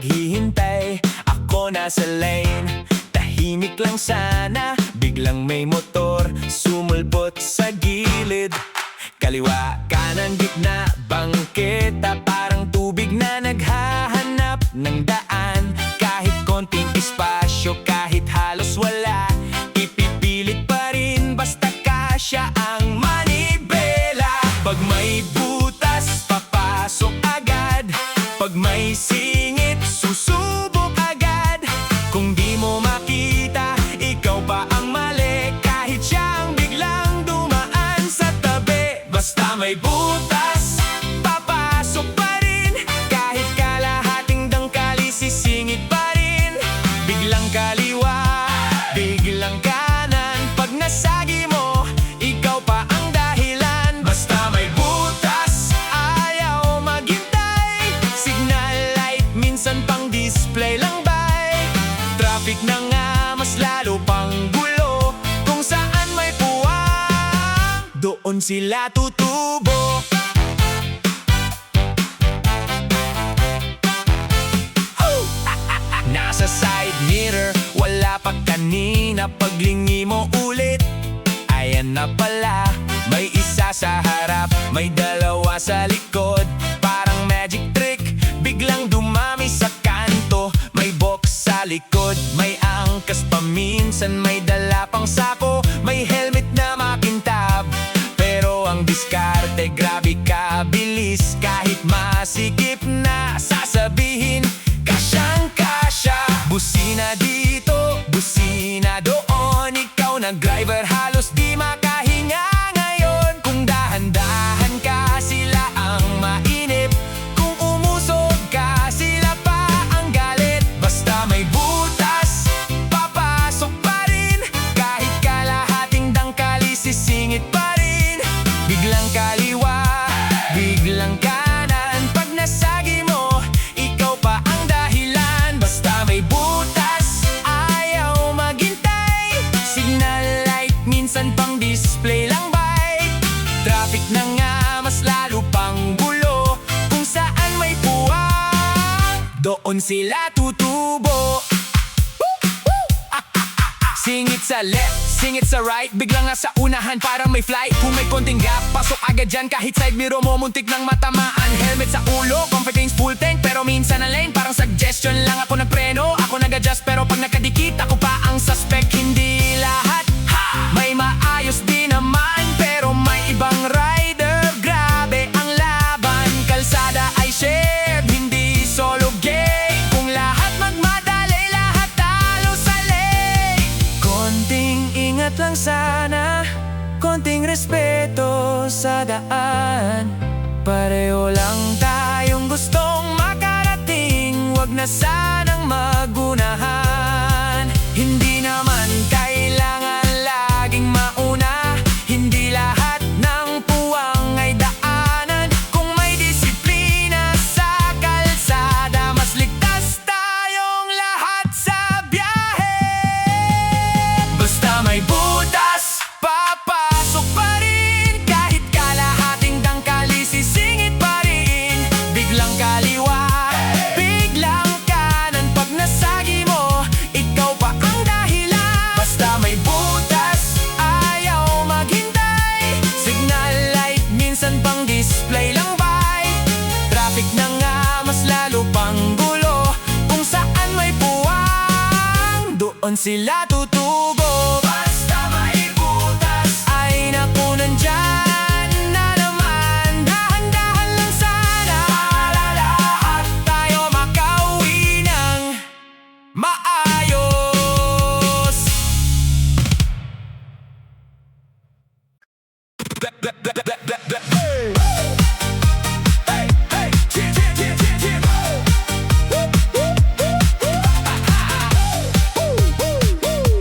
naghihintay, ako nasa lane. Tahimik lang sana, biglang may motor sumulpot sa gilid. Kaliwa, kanan, gitna, bangketa, parang tubig na naghahanap ng daan. Kahit konting espasyo, kahit halos wala, ipipilit pa rin basta kasya ang manibela. Pag may butas, papasok agad. Pag may singit, susubok agad. Kung di mo makita, ikaw pa ang mali. Kahit siya ang biglang dumaan sa tabi. Basta may butas, papasok pa rin. Kahit kalahating dangkali, sisingit pa rin. Biglang kaliwa, biglang kanan. Pag nasagi mo, ikaw pa ang dahilan. Basta may butas, ayaw maghintay. Signal light, minsan pang display lang bay. Traffic na nga, mas lalo pang gulo. Kung saan may puwang, doon sila tutubo. Nasa side mirror, wala pa kanina. Paglingi mo ulit, ayan na pala. May isa sa harap, may dalawa sa likod. Parang magic trick, biglang dumami sa kanto. May box sa likod, may angkas pa minsan. May dala pang sako, may helmet na makintab. Pero ang diskarte, grabe ka bilis. Kahit masikip na sasabihin, kasyang kasya. Busina dito, busina doon. Ikaw na driver, halos di makahinga ngayon. Kung dahan-dahan ka, sila ang mainip. Kung umusog ka, sila pa ang galit. Basta may butas, papasok pa rin. Kahit kalahating dangkali, sisingit pa rin. Biglang kaliwa, biglang kanan. Pag nasagi mo, ikaw pa ang dahilan. Basta may butas, ayaw maghintay. Signal light, minsan pang display lang bay. Traffic na nga, mas lalo pang gulo. Kung saan may puwang, doon sila tutubo. Singit sa left, singit sa right. Biglang nga sa unahan, parang may flight. Kung may konting gap, pasok agad dyan. Kahit side mirror mo, muntik nang matamaan. Helmet sa ulo, confidence full tank. Pero minsan na lane, parang suggestion lang. Ako nagpreno, ako nag-adjust. Pero pag nakadikit, ako pa ang suspect. Hindi lahat, may maayos din naman. Pero may ibang rider, grabe ang laban. Kalsada ay shared, hindi solo gay. Kung lahat magmadali, lahat talo sa lane. Konting ingat lang sana, konting respeto sa daan. Pareho lang tayong gustong makarating. Wag na sanang magunahan. Hindi naman kailangan laging mauna. Hindi lahat ng puwang ay daanan. Kung may disiplina sa kalsada, mas ligtas tayong lahat sa biyahe. Basta may butas, papasok pa rin. Kahit kalahating dangkali, sisingit pa rin. Biglang kaliwa, biglang kanan. Pag nasagi mo, ikaw pa ang dahilan. Basta may butas, ayaw maghintay. Signal light, minsan pang display lang bay. Traffic na nga, mas lalo pang gulo. Kung saan may puwang, doon sila tutubo. Basta may butas, ay naku, nandyan na naman. Dahan-dahan lang sana, para lahat tayo makauwi ng maayos. Hey, hey, cheer, cheer, cheer, cheer, cheer. Woo, woo, woo, woo. Ah, ah, ah. Woo, woo, woo.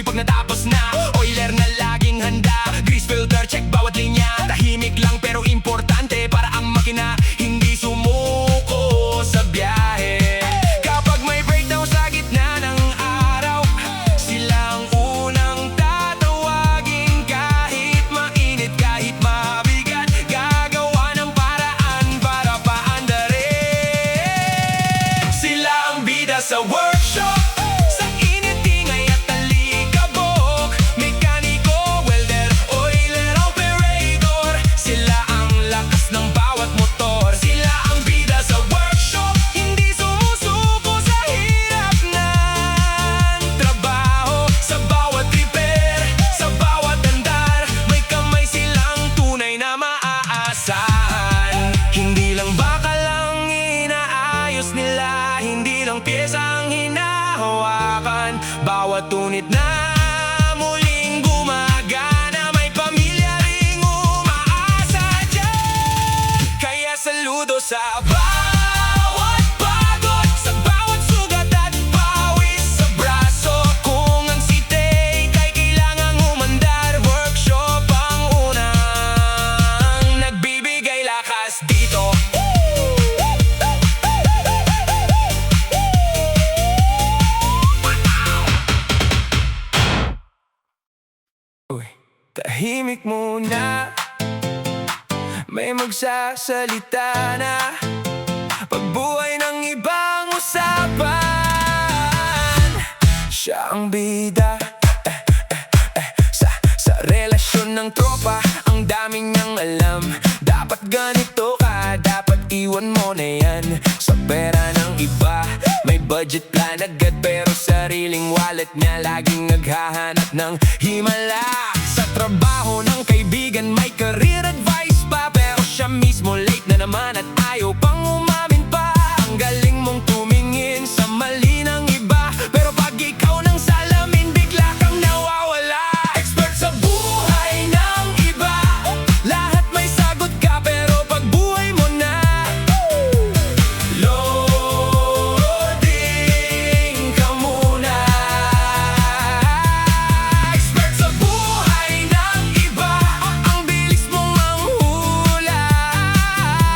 pag natapos na. Oiler na laging handa, grease filter check bawat linya. Tahimik lang pero importante para ang makina hindi sumuko sa biyahe. Kapag may breakdown sa gitna ng araw, sila ang unang tatawagin. Kahit mainit, kahit mabigat, gagawa ng paraan para paandarin. Sila ang bida sa workshop, sa init, ingay at talikabok. Mekaniko, welder, oiler, operator, sila ang lakas ng bawat motor. Sila ang bida sa workshop, hindi sumusuko sa hirap ng trabaho. Sa bawat repair, sa bawat andar, may kamay silang tunay na maaasahan. Hindi lang bakal ang inaayos nila, hindi lang pyesa ang hinahawakan. Bawat unit na muling gumagana, may pamilya ring umaasa dyan. Kaya saludo sa bawat pagod, sa bawat sugat at pawis sa braso. Kung ang sitay ay kailangang umandar, workshop ang unang nagbibigay lakas dito. Uy, tahimik muna, may magsasalita na. Pagbuhay ng ibang usapan, siya ang bida. Sa relasyon ng tropa, ang dami niyang alam. Dapat ganito ka, dapat iwan mo na yan. Sa pera ng iba, may budget plan agad, pero sariling wallet niya laging naghahanap ng himala. Sa trabaho ng kaibigan, may career advice pa, pero siya mismo late na naman at ayaw pang umamin pa. Ang galing mong tumingin sa mali ng iba, pero pag ikaw ng salamin, bigla kang nawawala. Expert sa buhay ng iba, lahat may sagot ka, pero pag buhay mo na, loading ka muna. Expert sa buhay ng iba, ang bilis mong manghula,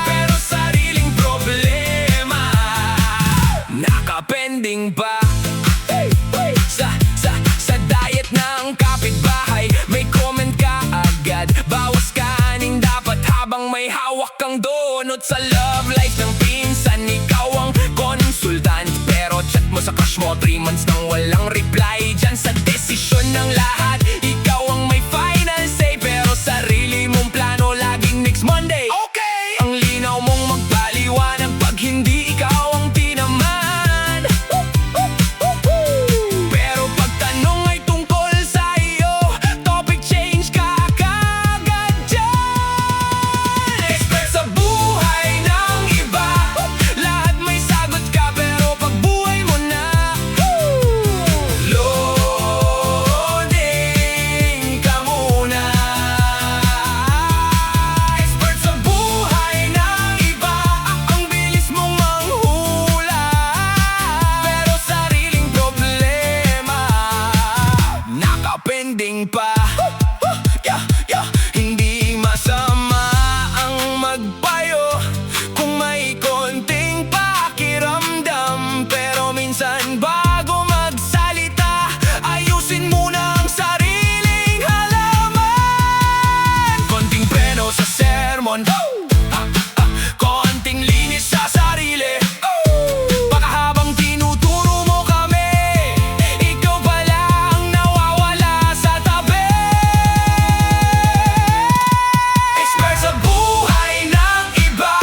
pero sariling problema nakapending pa. Sa diet ng kapitbahay, may comment ka agad. Bawas kanin dapat habang may hawak kang donut. Sa love life ng pinsan, ikaw ang consultant, pero chat mo sa crush mo 3 months nang walang reply. Dyan sa desisyon ng lahat, ikaw ang may final say, pero sarili mong plano laging next Monday. Okay! Ang linaw mong magpaliwanag pag hindi ikaw ang tinaman. Pero pag tanong ay tungkol sa iyo, topic change ka kagad dyan. Expert sa buhay ng iba, lahat may sagot ka, pero pag buhay mo na, loading ka muna. Expert sa buhay ng iba, ang bilis mong manghula, pero sariling problema nakapending pa. Hindi masama ang magpayo kung may konting pakiramdam, pero minsan bago magsalita, ayusin muna ang sariling halaman. Konting preno sa sermon, konting linis sa sarili. Baka habang tinuturo mo kami, ikaw pala ang nawawala sa tabi. Expert sa buhay ng iba,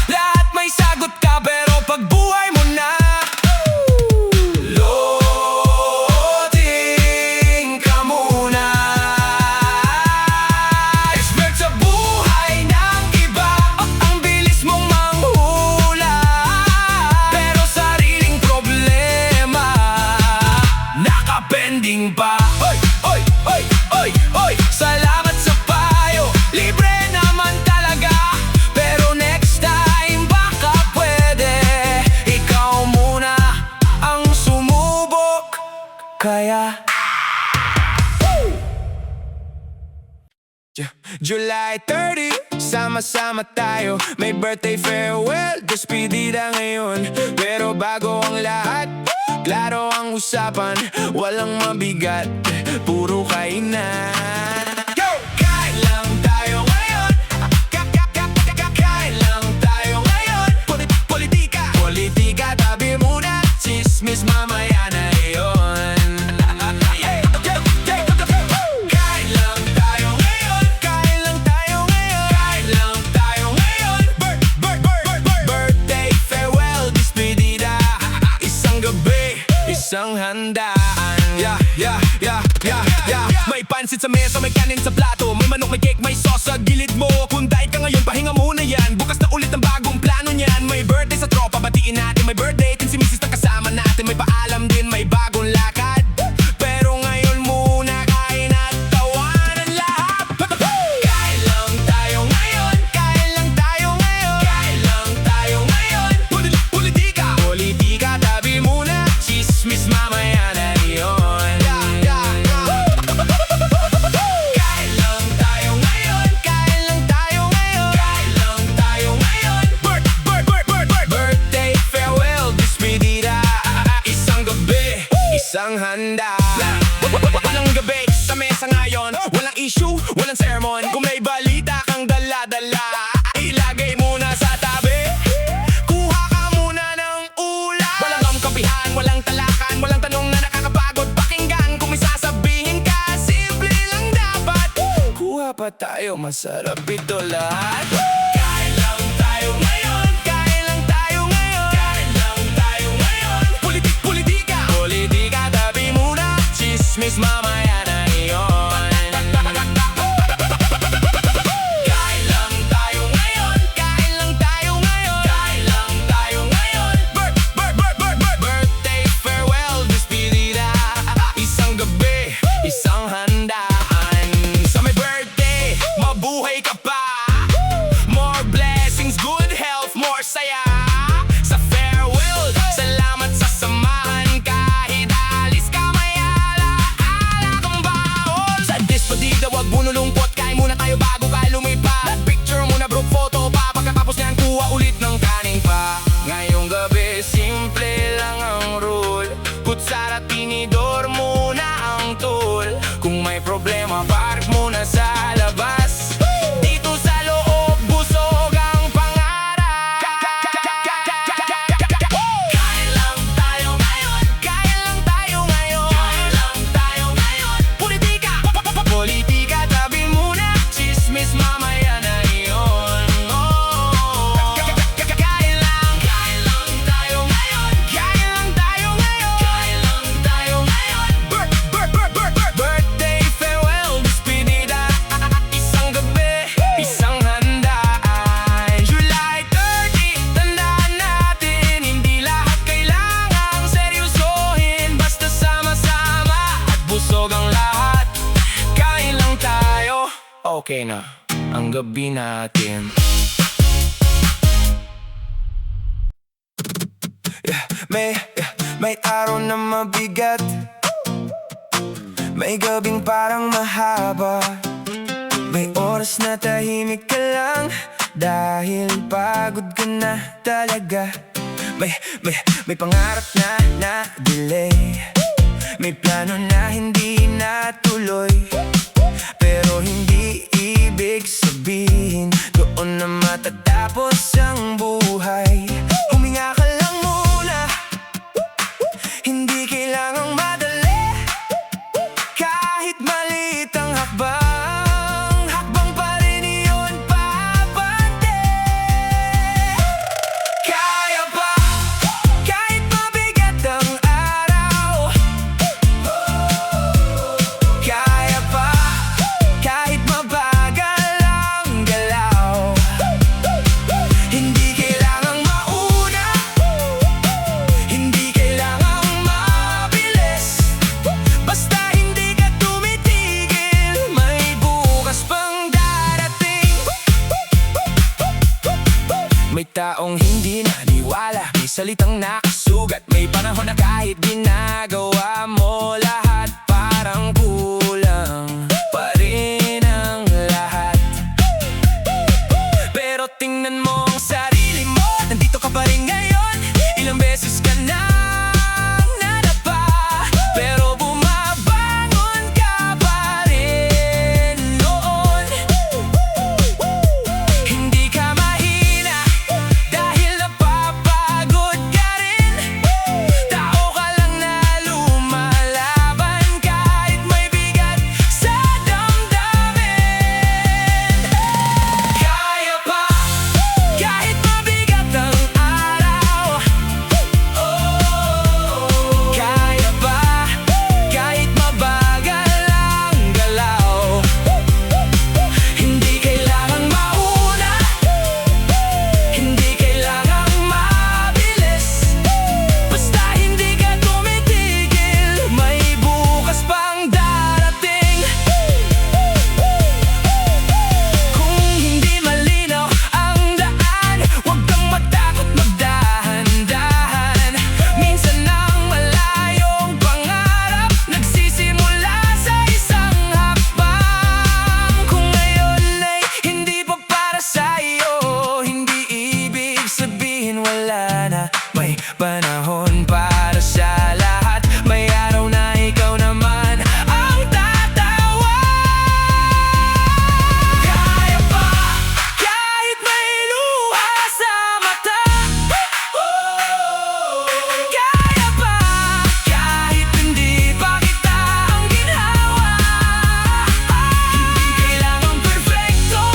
lahat may sagot ka, pero pag buhay mo na, loading ka muna. Expert sa buhay ng iba, ang bilis mong manghula, pero sariling problema nakapending pa. Salamat sa payo, libre naman talaga, pero next time baka pwede ikaw muna ang sumubok. Kaya July 30, sama-sama tayo. May birthday farewell, despedida ngayon. Pero bago ang lahat, klaro ang usapan. Walang mabigat, puro kainan. Kain lang tayo ngayon. Kain lang tayo ngayon. Politika, tabi muna. Chismis mamaya na yun. Kain lang tayo ngayon. Kain lang tayo ngayon. Kain lang tayo ngayon. Birthday farewell, despedida. Isang gabi, isang handaan. May pansit sa mesa, may kanin sa plato. May manok, may cake, may sauce sa gilid mo. Kung diet ka ngayon, pahinga muna yan. Bukas na ulit ang bagong plano niyan. May birthday sa tropa, batiin natin. May birthday din si misis na kasama natin. May paalam din, may bagong lakad. Pero ngayon muna, kain at tawanan lahat. Kain lang tayo ngayon. Kain lang tayo ngayon. Kain lang tayo ngayon. Politika, tabi muna. Chismis mamaya na yun. Kain lang tayo ngayon. Kain lang tayo ngayon. Kain lang tayo ngayon. Birthday farewell, despedida. Isang gabi, isang handa. Walang gabi sa mesa ngayon. Walang issue, walang sermon. Kung may balita kang dala-dala, ilagay muna sa tabi. Kuha ka muna ng ulam. Walang kampihan, walang talakan. Walang tanong na nakakapagod pakinggan. Kung may sasabihin ka, simple lang dapat. Kuha pa tayo, masarap ito lahat. Kain lang tayo ngayon. Kain lang tayo ngayon. Kain lang tayo ngayon. Politika, tabi muna. Chismis mamaya na yun. Kain lang tayo ngayon. Kain lang tayo ngayon. Kain lang tayo ngayon. Birthday farewell, despedida. Isang gabi, isang handaan. Sa may birthday, mabuhay ka pa. More blessings, good health, more saya. Sa farewell, salamat sa samahan. Kahit alis ka, may ala-ala kang baon. Sa despedida, wag mo nulungkot. Kain muna tayo bago ka lumipat. Picture muna bro, photo pa. Pagkatapos niyan, kuha ulit ng kanin pa. Ngayong gabi, simple lang ang rule. Kutsara, tinidor muna ang tool. Kung may problema, park muna sa labas. Dito sa loob, busog ang pangarap. Kain lang tayo ngayon. Kain lang tayo ngayon. Kain lang tayo ngayon. Politika, tabi muna. Chismis mamaya na yun. Kain lang tayo ngayon. Kain lang tayo ngayon. Kain lang tayo ngayon. Birthday farewell, despedida. Isang gabi, isang handaan. July 30, tandaan natin. Hindi lahat kailangang seryosohin. Basta sama-sama at busog ang lahat. Kain lang tayo. Okay na, ang gabi natin. May araw na mabigat. May gabing parang mahaba. May oras na tahimik ka lang dahil pagod ka na talaga. May pangarap na delay. May plano na hindi natuloy. Pero hindi ibig sabihin doon na matatapos ang buhay. Huminga ka lang muna. Hindi kailangang madali. Kahit maliit ang hakbang, hakbang pa rin iyon papante. Kaya pa, kahit mabigat ang araw. Kaya pa, kahit mabagal ang galaw. Hindi kailangang mauna. Hindi kailangang mabilis. Basta hindi ka tumitigil, may bukas pang darating. May taong hindi naniwala, may salitang nakasugat. May panahon na kahit ginagawa mo lahat, parang kulang pa rin ang lahat. Ilang beses ka nang nadapa, pero bumabangon ka pa rin noon. Hindi ka mahina dahil napapagod ka rin. Tao ka lang na lumalaban kahit may bigat sa damdamin. Kaya pa kahit mabigat ang araw. Kaya pa kahit mabagal ang galaw. Hindi kailangang mauna, hindi kailangang mabilis. Basta hindi ka tumitigil, may bukas pang darating. Kung hindi malinaw ang daan, huwag kang matakot, magdahan-dahan. Minsan ang malayong pangarap nagsisimula sa isang hakbang. Kung ngayon ay hindi pa para sa'yo, hindi ibig sabihin wala na. May panahon para sa lahat, may araw na ikaw naman ang tatawa. Kaya pa kahit may luha sa mata. Kaya pa kahit hindi pa kita ang ginhawa. Hindi kailangang perfecto,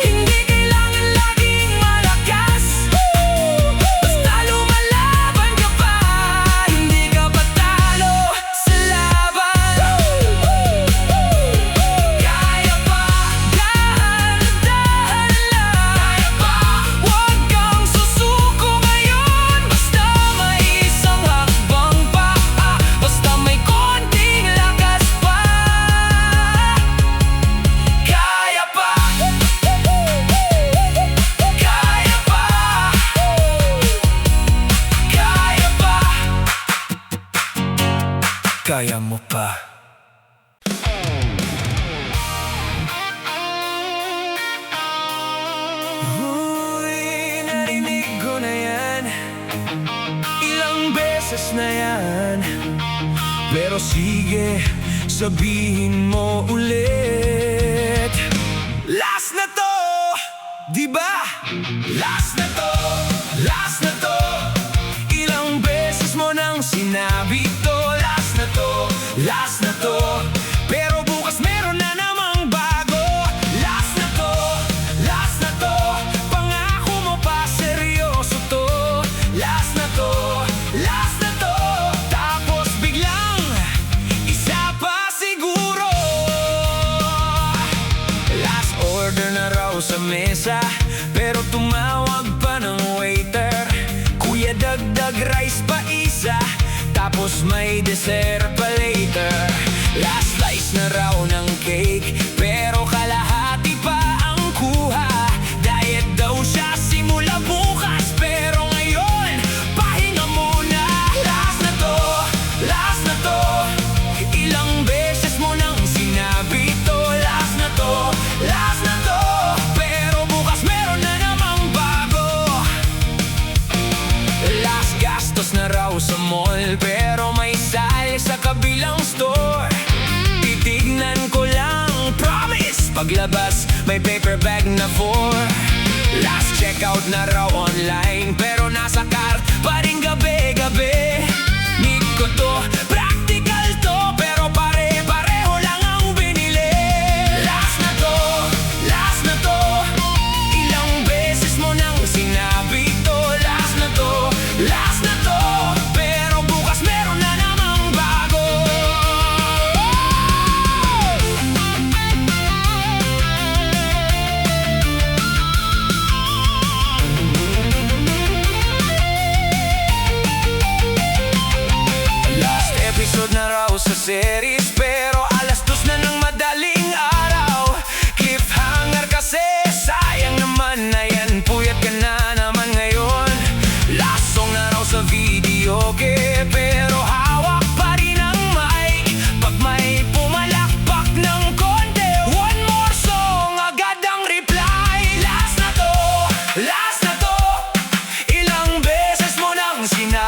hindi kailangan laging malakas. Basta lumalaban ka pa, hindi ka patalo sa laban. Kaya pa, dahan-dahan lang. Kaya pa, huwag kang susuko ngayon. Basta may isang hakbang pa, basta may konting lakas pa. Kaya pa, kaya pa, kaya pa, kaya mo pa. Uy, narinig ko na yan, ilang beses na yan. Pero sige, sabihin mo ulit. Last na to, di ba? Last na to, last na to. Ilang beses mo nang sinabi to. Last na to, last na to. Pero bukas meron na namang bago. Last na to, last na to. Pangako mo pa seryoso to. Last na to, last na to. Tapos biglang isa pa siguro. Last order na raw sa mesa, pero tumawag pa ng waiter. Kuya, dagdag rice pa isa, tapos may dessert pa later. Last slice na raw ng cake, pero kalahati pa ang kuha. Diet daw siya simula bukas, pero ngayon pahinga muna. Last na to, last na to. Ilang beses mo nang sinabi to. Last na to, last na to. Pero bukas meron na namang bago. Last gastos na raw sa mall, pero may sale sa kabilang store. Titignan ko lang, promise, paglabas may paper bag na 4. Last checkout na raw online, pero nasa cart pa rin gabi-gabi. Need ko to, practical to, pero pare-pareho lang ang binili. Last na to, last na to. Ilang beses mo nang sinabi to. Last na to, last na to. Pero bukas meron na namang bago. Last episode na raw sa series, pero alas 2 na ng madaling araw. Cliffhanger kasi, sayang naman na yan. Puyat ka na naman ngayon. Last song na raw sa video, okay, pero hawak pa rin ang mic. Pag may pumalakpak ng konti, one more song, agad ang reply. Last na to, last na to. Ilang beses mo nang sinabi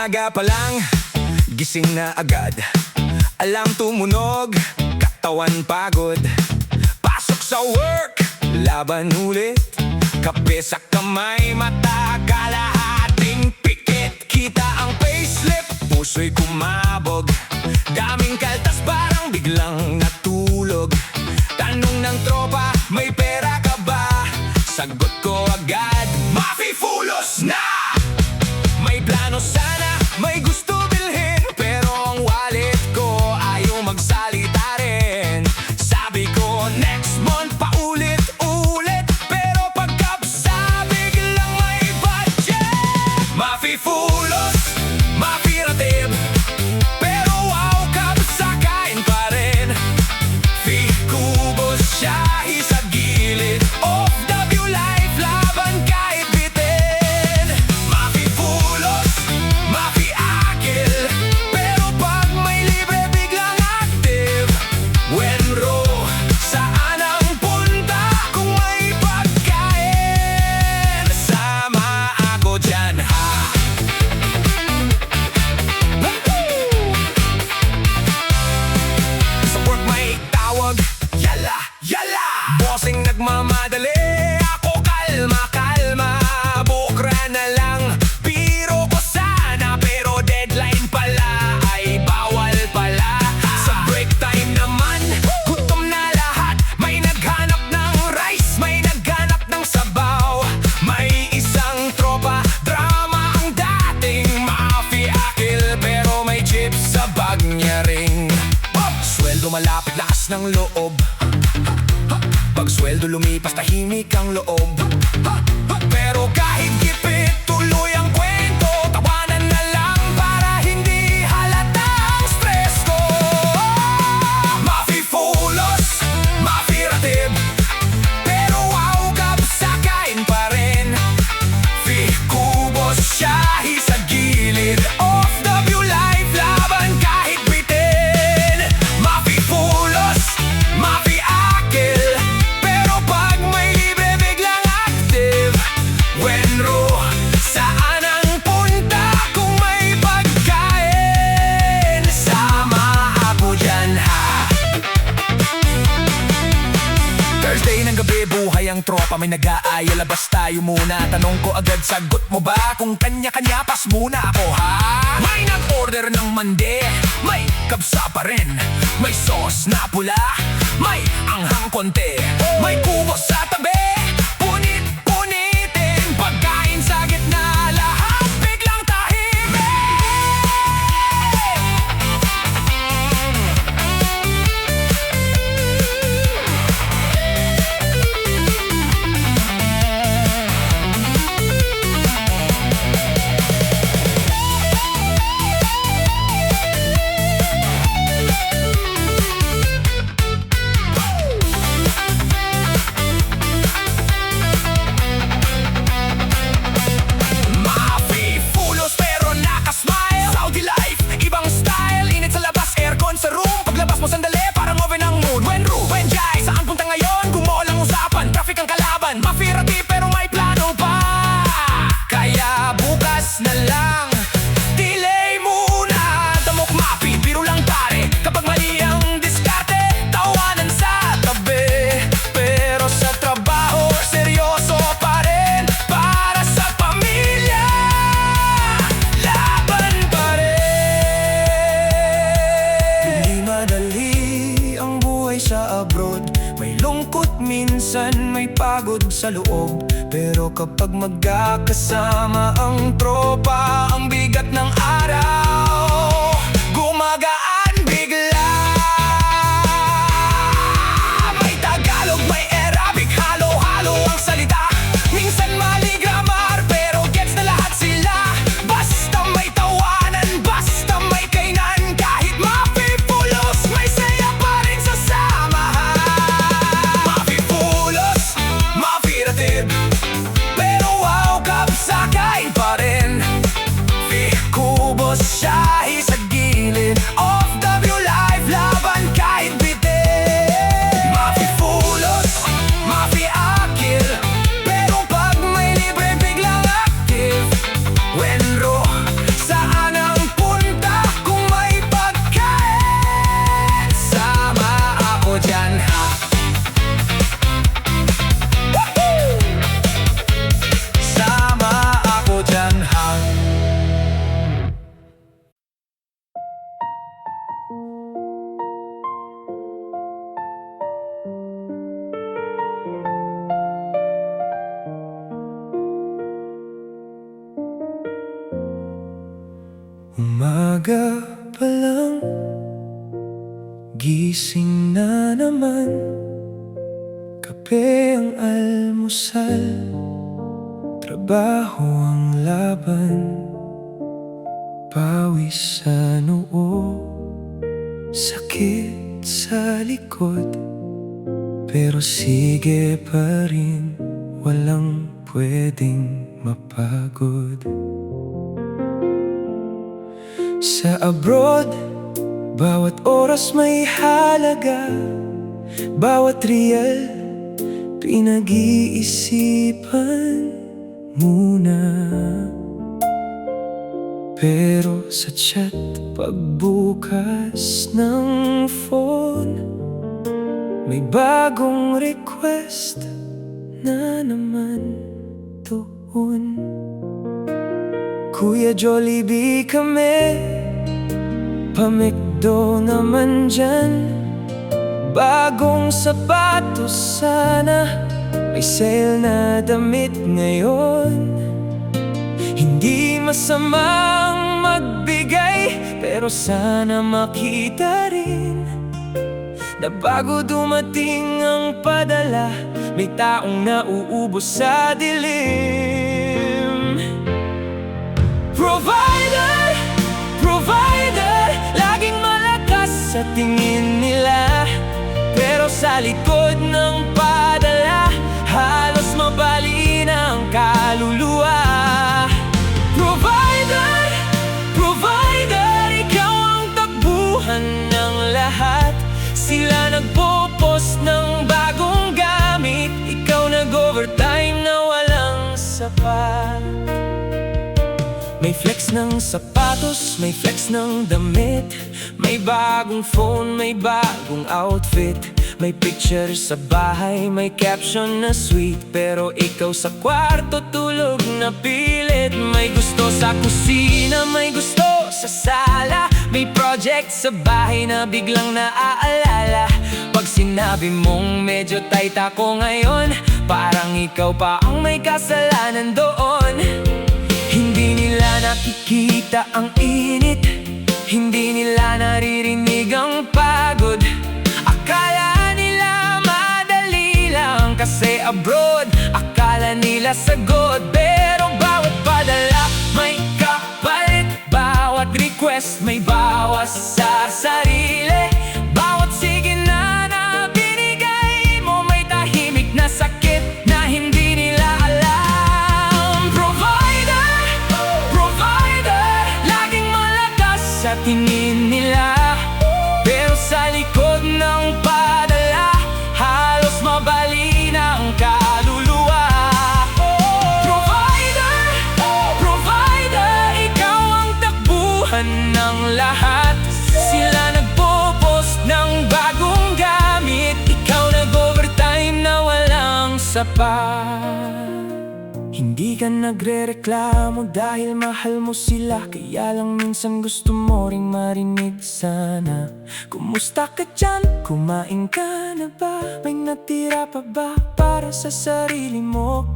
Umaga pa lang, gising na agad. Alarm tumunog, katawan pagod. Pasok sa work, laban ulit. Kape sa kamay, mata kalahating pikit. Kita ang payslip, puso'y kumabog. Daming kaltas parang biglang natulog. Tanong ng tropa, may pera ka ba? Sagot ko agad, mafi-fulos na! May plano sana, may gusto bilhin, pero ang wallet ko ayaw magsalita rin. Sabi ko next month paulit-ulit, pero pagkapsa biglang may budget. Mafi-fulos, mafi-ratib, pero wow, kapsakain pa rin. Fi-kubos, siyahi sa gilid, OFW life, laban kahit bitin. Mafi-fulos, mafi-akil, pero pag may libre biglang active. Wenro, saan ang punta kung may pagkain? Sama ako dyan, ha? Sa work may tawag, yala, yala. Bossing nagmamadali, ako kalma, kalma. Bukra na lang, biro ko sana, pero deadline pala ay bawal pala. Sa break time naman, gutom na lahat. May naghanap ng rice, may naghanap ng sabaw. May isang tropa, drama ang dating. Mafi-akil, pero may chips sa bag niya ring. Sweldo malapit, lakas ng loob. Pag sweldo lumipas, tahimik ang loob. Pero kahit gipit, tuloy ang kwento. Tawanan na lang para hindi halata ang stress ko. Mafi-fulos, mafi-ratib, pero wow, kapsakain pa rin. Fi-kubos, siyahi sa gilid, OFW life, laban kahit bitin. Mafi-fulos, mafi-akil, pero pag may libre biglang active. Wenro, saan ang punta kung may pagkain? Sama ako dyan, ha? Thursday ng gabi, buhay ang tropa, may nag-aaya, labas tayo muna. Tanong ko agad, sagot mo ba? Kung kanya-kanya, pas muna ako, ha? May nag-order ng mande, may kabsa pa rin. May sauce na pula, may anghang konti. May kubos sa tabi, punit-punitin. Pagkain sa gitna, lahat biglang tahimik. Mafi-fulos pero nakasmile. Saudi life, ibang style. Init sa labas, aircon sa room. Paglabas mo sandali, parang oven ang mood. Wenru, Wenjai, saan punta ngayon? Gumool ang usapan, traffic ang kalaban. Mafi-rati pero may plano pa. Kaya bukas na lang, delay muna. Damok mapi, biro lang pare. Kapag mali ang diskarte, tawanan sa tabi. Pero sa trabaho, seryoso pa rin. Para sa pamilya, laban pa rin. Hindi madali ang buhay sa abroad. May lungkot minsan, may pagod sa loob. Pero kapag magkakasama ang tropa, ang bigat ng araw gumagaan bigla. May Tagalog, may Arabic, halo-halo ang salita. Minsan mali grammar, pero gets na lahat sila. Basta may tawanan, basta may kainan. Kahit mafi-fulos, may saya pa rin sa samahan. Mafi-fulos, mafi-ratib, pero wow, kapsakain pa rin. Umaga pa lang, gising na naman. Kape ang almusal, trabaho ang laban. Pawis sa noo, sakit sa likod, pero sige pa rin, walang pwedeng mapagod. Sa abroad, bawat oras may halaga, bawat real pinag-iisipan muna. Pero sa chat, pagbukas ng phone, may bagong request na naman doon. Kuya Jollibee kami, pa-McDo naman dyan. Bagong sapatos sana, may sale na damit ngayon. Hindi masamang magbigay, pero sana makita rin na bago dumating ang padala, may taong nauubos sa dilim. Provider, provider, laging malakas sa tingin nila, pero sa likod ng padala, halos mabali na ang kaluluwa. Provider, provider, ikaw ang takbuhan ng lahat. Sila nagpo-post ng bagong gamit, ikaw nag-overtime na walang sapat. May flex ng sapatos, may flex ng damit, may bagong phone, may bagong outfit, may picture sa bahay, may caption na sweet, pero ikaw sa kwarto tulog na pilit. May gusto sa kusina, may gusto sa sala, may project sa bahay na biglang naaalala. Pag sinabi mong medyo tight ako ngayon, parang ikaw pa ang may kasalanan doon. Hindi nila nakikita ang init, hindi nila naririnig ang pagod. Akala nila madali lang kasi abroad, akala nila sagot. Pero bawat padala may kapalit, bawat request may bawas sa sarili. Bawat sige na binigay mo, may tahimik na sakit na hindi nila alam. Provider, provider, laging malakas sa tingin nila, pero sa likod ng padala, halos mabali na ang kaluluwa. Provider, provider, ikaw ang takbuhan ng lahat. Sila nagpo-post ng bagong gamit, ikaw nag-overtime na walang sapat. Hindi ka nagre-reklamo dahil mahal mo sila, kaya lang minsan gusto mo ring marinig sana. Kumusta ka dyan? Kumain ka na ba? May natira pa ba para sa sarili mo?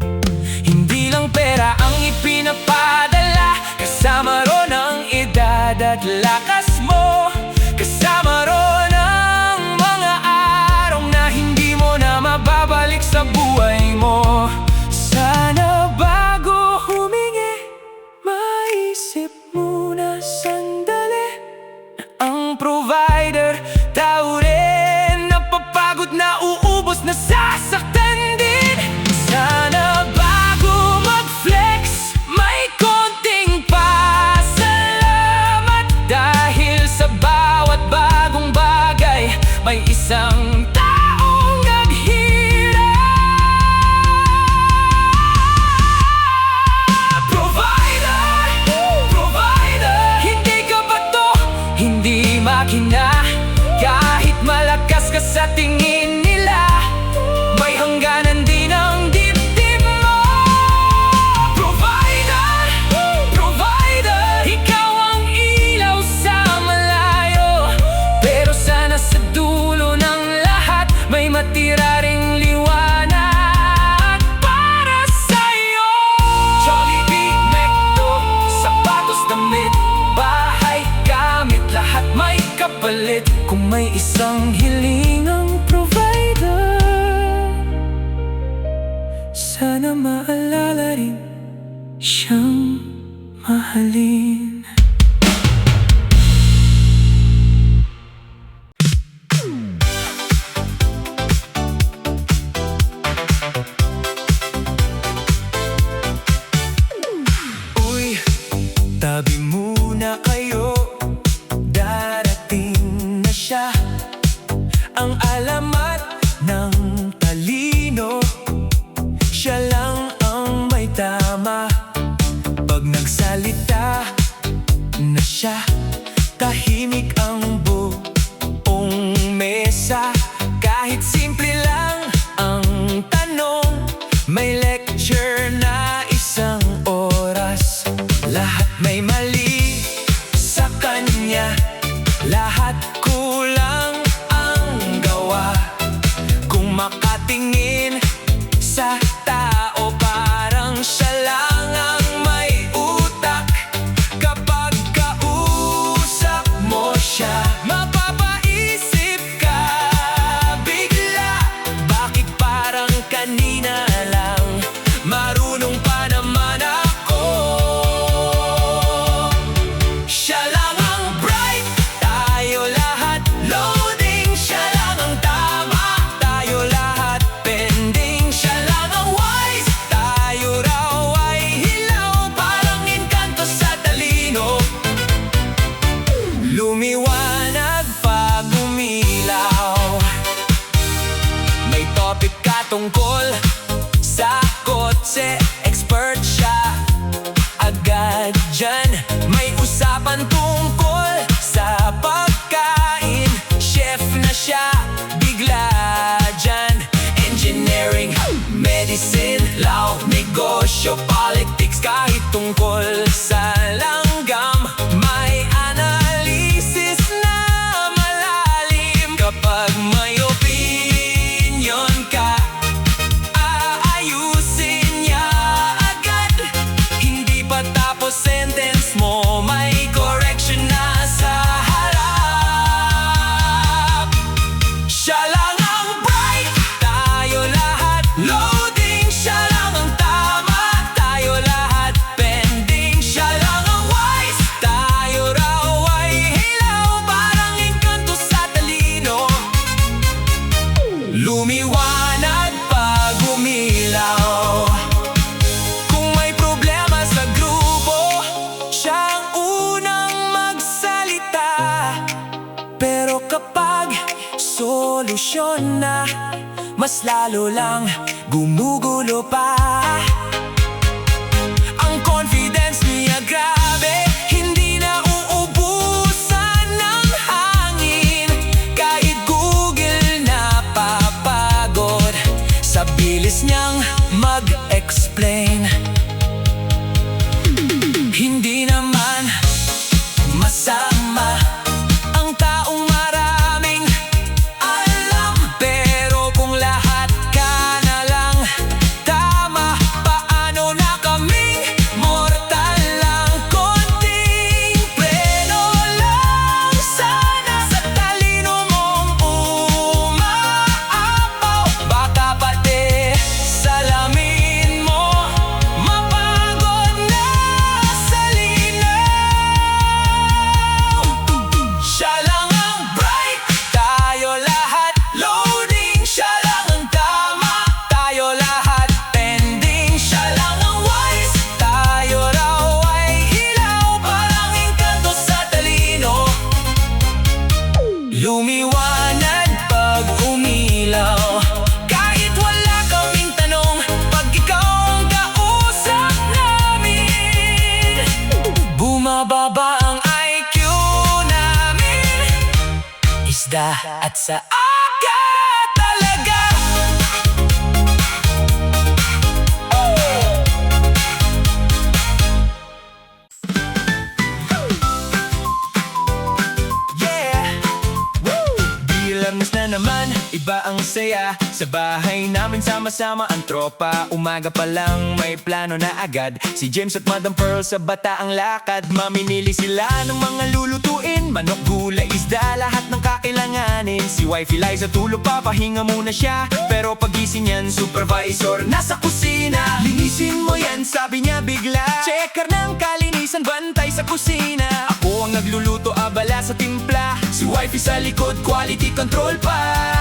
Hindi lang pera ang ipinapadala, kasama ron ang edad at lakas mo. Kasama ron ang mga araw na hindi mo na mababalik sa buhay mo. Sana bago humingi, maisip muna sandali na ang provider tao rin, napapagod na uubos na sasaktan din. Sana bago mag-flex, may konting pasalamat dahil may isang hilingang provider, sana maalala rin siyang mahalin. Uy, tabi muna kayo, darating na siya. Ang alamat ng talino, siya lang ang may tama. Pag nagsalita na siya, tahimik ang buong mesa. Kahit simple lang ang tanong, may lecture na isang oras. Lahat may mali sa kanya, lahat kulang ang gawa. Kung makatingin sa tao, parang siya lang ang may utak. Kapag kausap mo siya, mapapaisip ka bigla. Bakit parang kanina lang, marunong pa naman ako. Siya lang ang bright, tayo lahat loading. Siya lang ang tama, tayo lahat pending. Siya lang ang wise, tayo raw ay hilaw. Parang engkanto sa talino, lumiwanag pag umilaw. May topic ka tungkol sa kotse, expert siya agad dyan. May usapan tungkol sa pagkain, chef na siya bigla dyan. Engineering, medicine, law, negosyo, politics, kahit tungkol sa langgam, may analysis na malalim. Kapag may opinion ka, aayusin niya agad. Hindi pa tapos sentence mo, may correction na sa harap. Siya lang ang bright, tayo lahat loading. Siya lang ang tama, tayo lahat pending. Siya lang ang wise, tayo raw ay hilaw. Parang engkanto sa talino, lumiwanag pag umilaw. Kung may problema sa grupo, siya ang unang magsalita. Pero kapag solusyon na, mas lalo lang gumugulo pa. Ang confidence niya grabe, hindi na uubusan ng hangin. Kahit Google na papagod sa bilis niyang mag-explain. Hindi naman masama ang taong maraming alam, pero kung lahat ka na lang tama, paano na kaming mortal lang? Konting preno lang sana sa talino mong umaapaw. Baka pati salamin mo mapagod na sa linaw. Siya lang ang bright, tayo lahat loading. Siya lang ang tama, tayo lahat pending. Siya lang ang wise, tayo raw ay hilaw. Parang engkanto sa talino, lumiwanag pag umilaw. Kahit wala kaming tanong, pag ikaw ang kausap namin, bumababa ang IQ namin. Isda at sa aga talaga. Yeah, woo! Bilangis na naman Iba ang saya sa bahay namin, sama-sama ang tropa. Umaga pa lang may plano na agad. Si James at Madam Pearl sa bataang lakad. Mamimili sila ng mga lulutuin, manok, gulay, isda, lahat ng kakailanganin. Si Wifey Liza tulog pa, pahinga muna siya. Pero pagising yan, supervisor nasa kusina. Linisin mo yan, sabi niya bigla. Checker ng kalinisan, bantay sa kusina. Ako ang nagluluto, abala sa timpla. Si Wifey sa likod, quality control pa.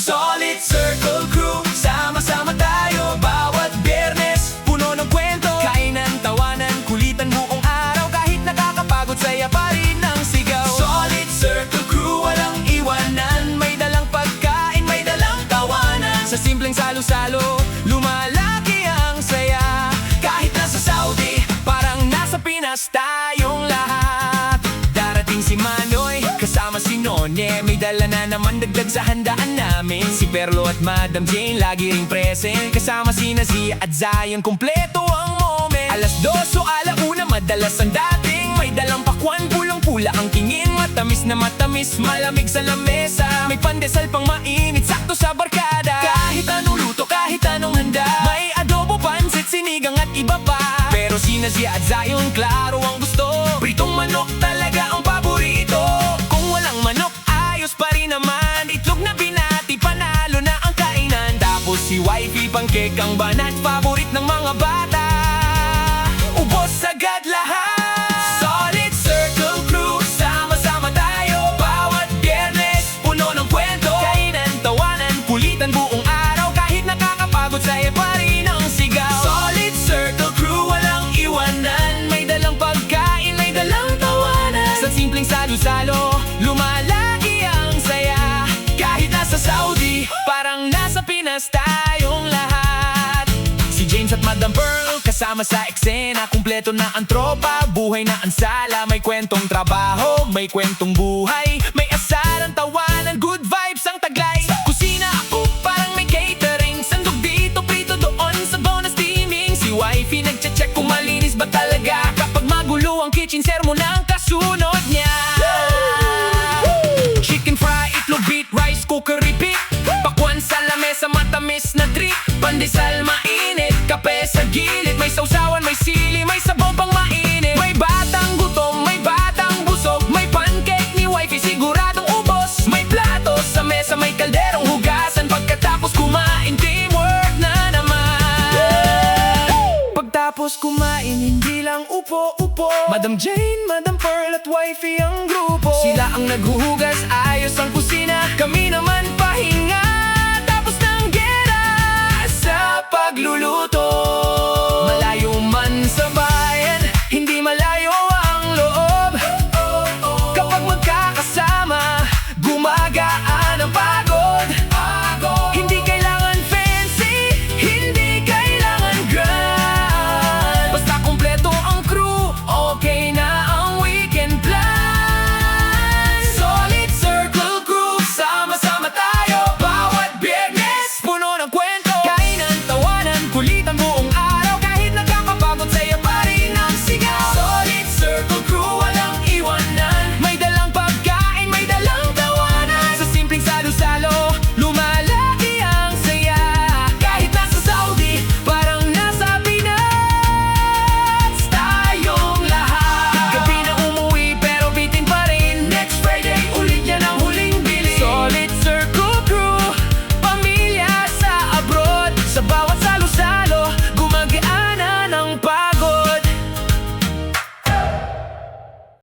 Solid Circle Crew, sama-sama tayo bawat Biyernes, puno ng kwento, kainan, tawanan, kulitan buong araw. Kahit nakakapagod, saya pa rin ang sigaw. Solid Circle Crew, walang iwanan. May dalang pagkain, may dalang tawanan. Sa simpleng salo-salo, lumalaki ang saya. Kahit nasa Saudi, parang nasa Pinas tayong lahat. Darating si Manoy, kasama si Nonye. May dala na naman dagdag sa handaan namin. Si Perlo at Madam Jane lagi ring present. Kasama si Nazi at Zion, kumpleto ang moment. Alas 2 o alauna, madalas ang dating. May dalang pakwan, pulang-pula ang tingin. Matamis na matamis, malamig sa lamesa. May pandesal pang mainit, sakto sa barkada. Kahit anong luto, kahit anong handa. May adobo, pansit, sinigang at iba pa. Pero si Nazi at Zion, klaro ang gusto. Pritong manok talaga ang paborito. Kung walang manok, ayos pa rin naman. Itlog na binati, panalo na ang kainan. Tapos si Wifey, pancake ang banat, paborit ng mga bata. Ubos agad lahat. Solid Circle Crew, sama-sama tayo bawat Biyernes, puno ng kwento, kainan, tawanan, kulitan buong araw. Kahit nakakapagod, saya pa rin ang sigaw. Solid Circle Crew, walang iwanan. May dalang pagkain, may dalang tawanan. Sa simpleng salo-salo, lumalaki ang saya. Kahit nasa Saudi, parang nasa Pinas tayong lahat. Si James at Madam Pearl, kasama sa eksena. Kumpleto na ang tropa, buhay na ang sala. May kwentong trabaho, may kwentong buhay. May asaran, tawanan, good vibes ang taglay. Sa kusina ako, parang may catering. Sandog dito, prito doon, sabaw na steaming. Si Wifey nagche-check kung malinis ba talaga. Kapag magulo ang kitchen, sermon ang kasunod niya. Chicken fry, itlog, beet, rice, cooker, repeat. Pakwan sa lamesa, matamis na treat. Pandesal mainit, kape sa gilid. May sausawan, may sili, may sabaw pang mainit. May batang gutom, may batang busog. May pancake ni Wifey, siguradong ubos. May plato sa mesa, may kalderong hugasan. Pagkatapos kumain, teamwork na naman. Pagtapos kumain, hindi lang upo-upo. Madam Jane, Madam Pearl at Wifey ang grupo. Sila ang naghuhugas, ayos ang kusina. Kami naman pahinga, tapos ng gera sa pagluluto.